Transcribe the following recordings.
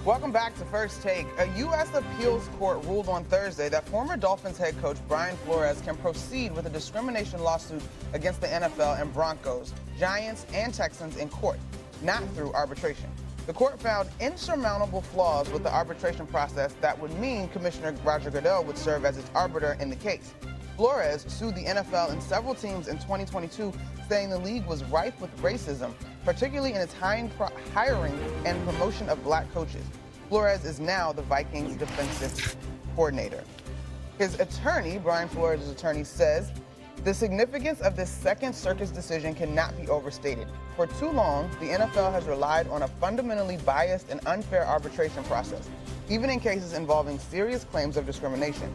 Welcome back to First Take. A U.S. appeals court ruled on Thursday that former Dolphins head coach Brian Flores can proceed with a discrimination lawsuit against the NFL and Broncos, Giants, and Texans in court, not through arbitration. The court found insurmountable flaws with the arbitration process that would mean Commissioner Roger Goodell would serve as its arbiter in the case. Flores sued the NFL and several teams in 2022, saying the league was rife with racism, particularly in its hiring and promotion of black coaches. Flores is now the Vikings defensive coordinator. His attorney, Brian Flores' attorney, says the significance of this Second Circuit's decision cannot be overstated. For too long, the NFL has relied on a fundamentally biased and unfair arbitration process, even in cases involving serious claims of discrimination.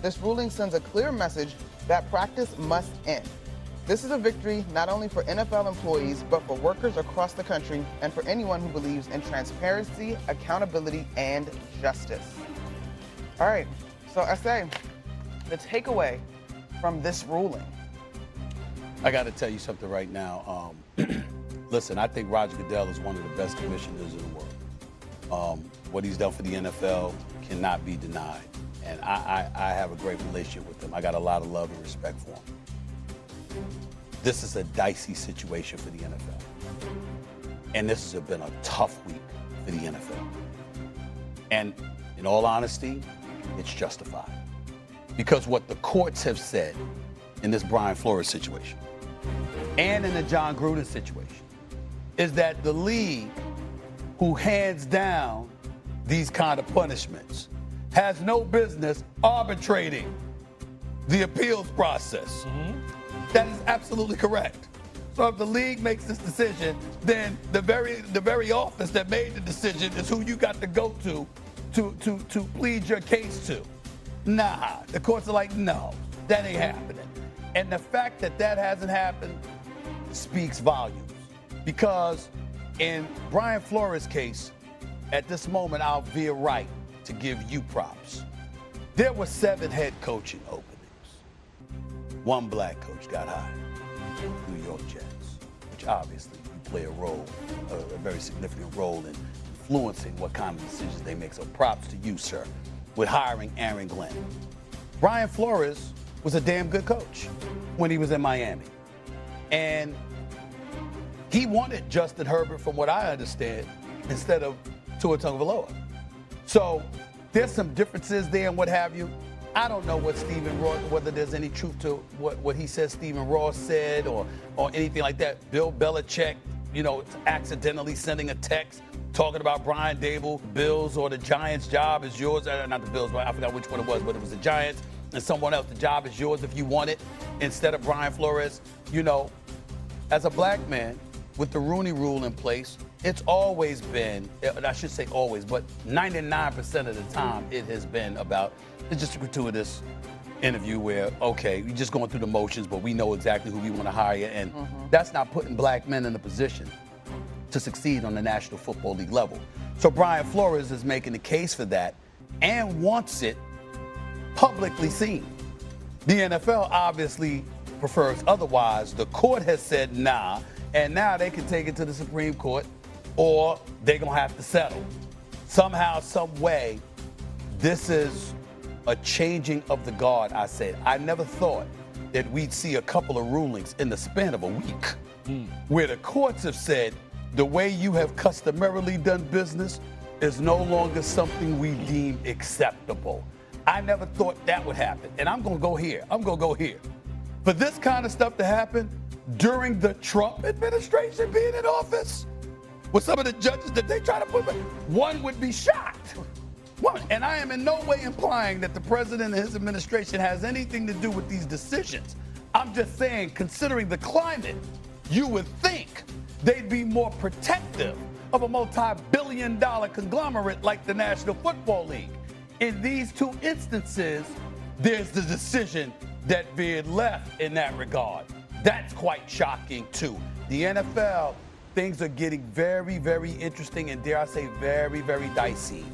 This ruling sends a clear message that practice must end. This is a victory not only for NFL employees, but for workers across the country and for anyone who believes in transparency, accountability, and justice. All right, so I say, the takeaway from this ruling. I got to tell you something right now. Listen, I think Roger Goodell is one of the best commissioners in the world. What he's done for the NFL cannot be denied. And I have a great relationship with him. I got a lot of love and respect for him. This is a dicey situation for the NFL. And this has been a tough week for the NFL. And in all honesty, it's justified. Because what the courts have said in this Brian Flores situation and in the John Gruden situation is that the league, who hands down these kind of punishments, has no business arbitrating the appeals process. That is absolutely correct. So if the league makes this decision, then the very office that made the decision is who you got to go to plead your case to. Nah, the courts are like, no, that ain't happening. And the fact that that hasn't happened speaks volumes. Because in Brian Flores' case, at this moment, I'll veer right to give you props. There were 7 head coaching openings. 1 black coach got hired, New York Jets, which obviously you play a very significant role in influencing what kind of decisions they make. So props to you, sir, with hiring Aaron Glenn. Brian Flores was a damn good coach when he was in Miami. And he wanted Justin Herbert, from what I understand, instead of Tua Tagovailoa. So there's some differences there and what have you. I don't know what Stephen Ross, whether there's any truth to what he says Stephen Ross said or anything like that. Bill Belichick, accidentally sending a text talking about Brian Dable, Bills or the Giants' job is yours. Not the Bills, but I forgot which one it was, but it was the Giants and someone else. The job is yours if you want it, instead of Brian Flores. As a black man with the Rooney Rule in place, it's always been, I should say always, but 99% of the time it has been about, it's just a gratuitous interview where, okay, you're just going through the motions, but we know exactly who we want to hire. And that's not putting black men in a position to succeed on the National Football League level. So Brian Flores is making the case for that and wants it publicly seen. The NFL obviously prefers otherwise. The court has said nah, and now they can take it to the Supreme Court, or they're going to have to settle. Somehow, some way, this is a changing of the guard, I said. I never thought that we'd see a couple of rulings in the span of a week where the courts have said the way you have customarily done business is no longer something we deem acceptable. I never thought that would happen. And I'm going to go here. For this kind of stuff to happen during the Trump administration being in office, with some of the judges that they try to put, one would be shocked. One. And I am in no way implying that the president and his administration has anything to do with these decisions. I'm just saying, considering the climate, you would think they'd be more protective of a multi-billion-dollar conglomerate like the National Football League. In these 2 instances, there's the decision that veered left in that regard. That's quite shocking, too. The NFL, things are getting very, very interesting and, dare I say, very, very dicey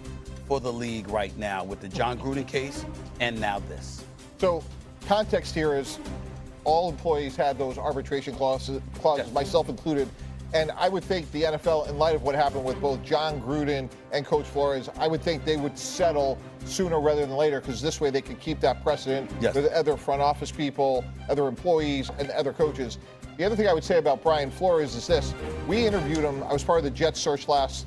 for the league right now with the John Gruden case and now this. So context here is all employees had those arbitration clauses, Yes. myself included. And I would think the NFL, in light of what happened with both John Gruden and Coach Flores, I would think they would settle sooner rather than later, because this way they could keep that precedent with other front office people, other employees, and other coaches. The other thing I would say about Brian Flores is this. We interviewed him. I was part of the Jets search last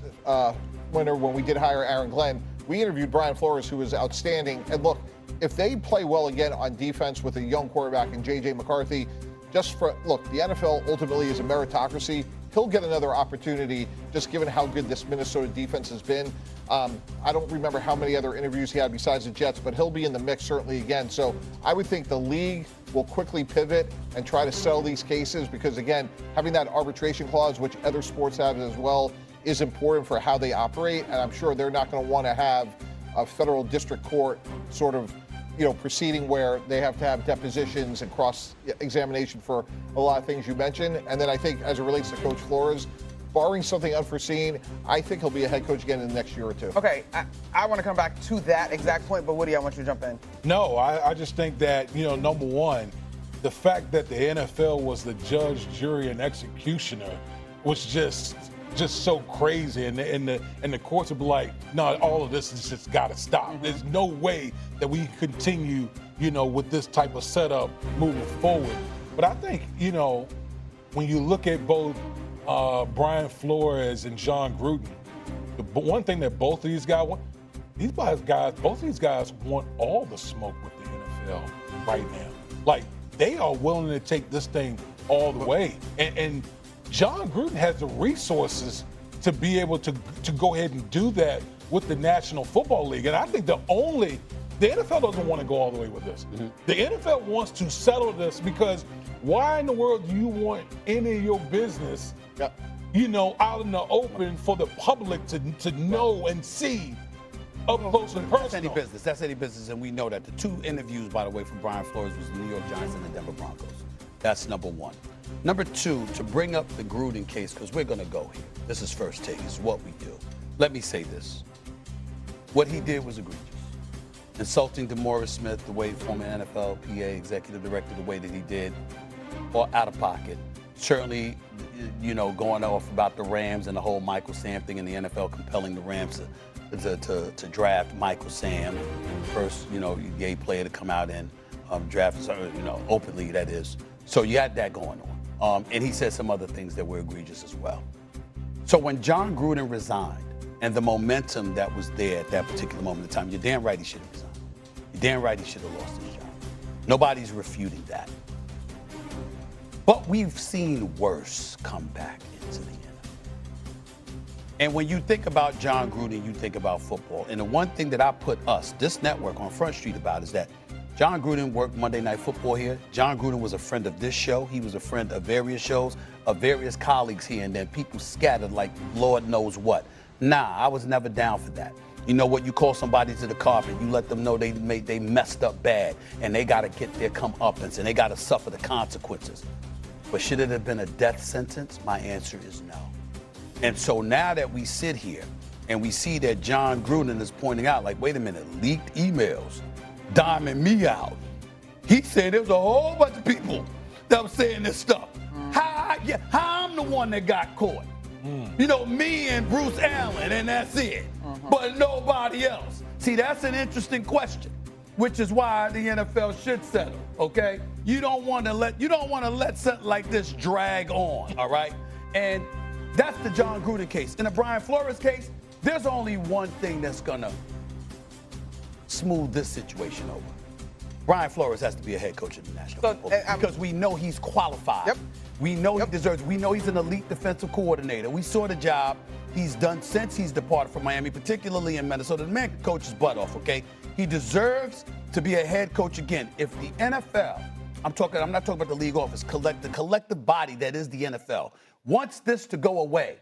winter when we did hire Aaron Glenn. We interviewed Brian Flores, who was outstanding. And look, if they play well again on defense with a young quarterback in J.J. McCarthy, the NFL ultimately is a meritocracy. He'll get another opportunity, just given how good this Minnesota defense has been. I don't remember how many other interviews he had besides the Jets, but he'll be in the mix certainly again. So I would think the league will quickly pivot and try to settle these cases because, again, having that arbitration clause, which other sports have as well, is important for how they operate. And I'm sure they're not going to want to have a federal district court sort of proceeding where they have to have depositions and cross-examination for a lot of things you mentioned. And then I think as it relates to Coach Flores, barring something unforeseen, I think he'll be a head coach again in the next year or two. Okay, I want to come back to that exact point, but Woody, I want you to jump in. No, I just think that, number one, the fact that the NFL was the judge, jury, and executioner was just so crazy, and the courts would be like, no, all of this has just got to stop. There's no way that we continue, with this type of setup moving forward. But I think, when you look at both Brian Flores and John Gruden, the one thing that both of these guys want, both of these guys want all the smoke with the NFL right now. Like, they are willing to take this thing all the way, and John Gruden has the resources to be able to go ahead and do that with the National Football League. And I think the NFL doesn't want to go all the way with this. The NFL wants to settle this because why in the world do you want any of your business, out in the open for the public to know and see up close and personal? That's any business, and we know that. The two interviews, by the way, from Brian Flores was the New York Giants and the Denver Broncos. That's number one. Number two, to bring up the Gruden case, because we're going to go here. This is First Take. It's what we do. Let me say this. What he did was egregious. Insulting DeMaurice Smith, the way former NFL PA executive director, the way that he did, or out of pocket. Certainly, going off about the Rams and the whole Michael Sam thing, and the NFL compelling the Rams to draft Michael Sam, first, gay player to come out and draft, openly, that is. So you had that going on. And he said some other things that were egregious as well. So when John Gruden resigned and the momentum that was there at that particular moment in time, you're damn right he should have resigned. You're damn right he should have lost his job. Nobody's refuting that. But we've seen worse come back into the NFL. And when you think about John Gruden, you think about football. And the one thing that I put this network on Front Street about is that John Gruden worked Monday Night Football here. John Gruden was a friend of this show. He was a friend of various shows, of various colleagues here, and then people scattered like Lord knows what. Nah, I was never down for that. You know what? You call somebody to the carpet, you let them know they messed up bad, and they got to get their comeuppance, and they got to suffer the consequences. But should it have been a death sentence? My answer is no. And so now that we sit here and we see that John Gruden is pointing out, like, wait a minute, leaked emails, diming me out. He said there's a whole bunch of people that were saying this stuff. How I'm the one that got caught. Me and Bruce Allen, and that's it. But nobody else. See, that's an interesting question, which is why the NFL should settle. Okay, you don't want to let something like this drag on. All right, and that's the John Gruden case. In the Brian Flores case, there's only one thing that's gonna smooth this situation over. Brian Flores has to be a head coach of the National Football League because we know he's qualified. Yep. We know he deserves. We know he's an elite defensive coordinator. We saw the job he's done since he's departed from Miami, particularly in Minnesota. The man can coach his butt off, okay? He deserves to be a head coach again. If the NFL, I'm not talking about the league office, the collective body that is the NFL, wants this to go away,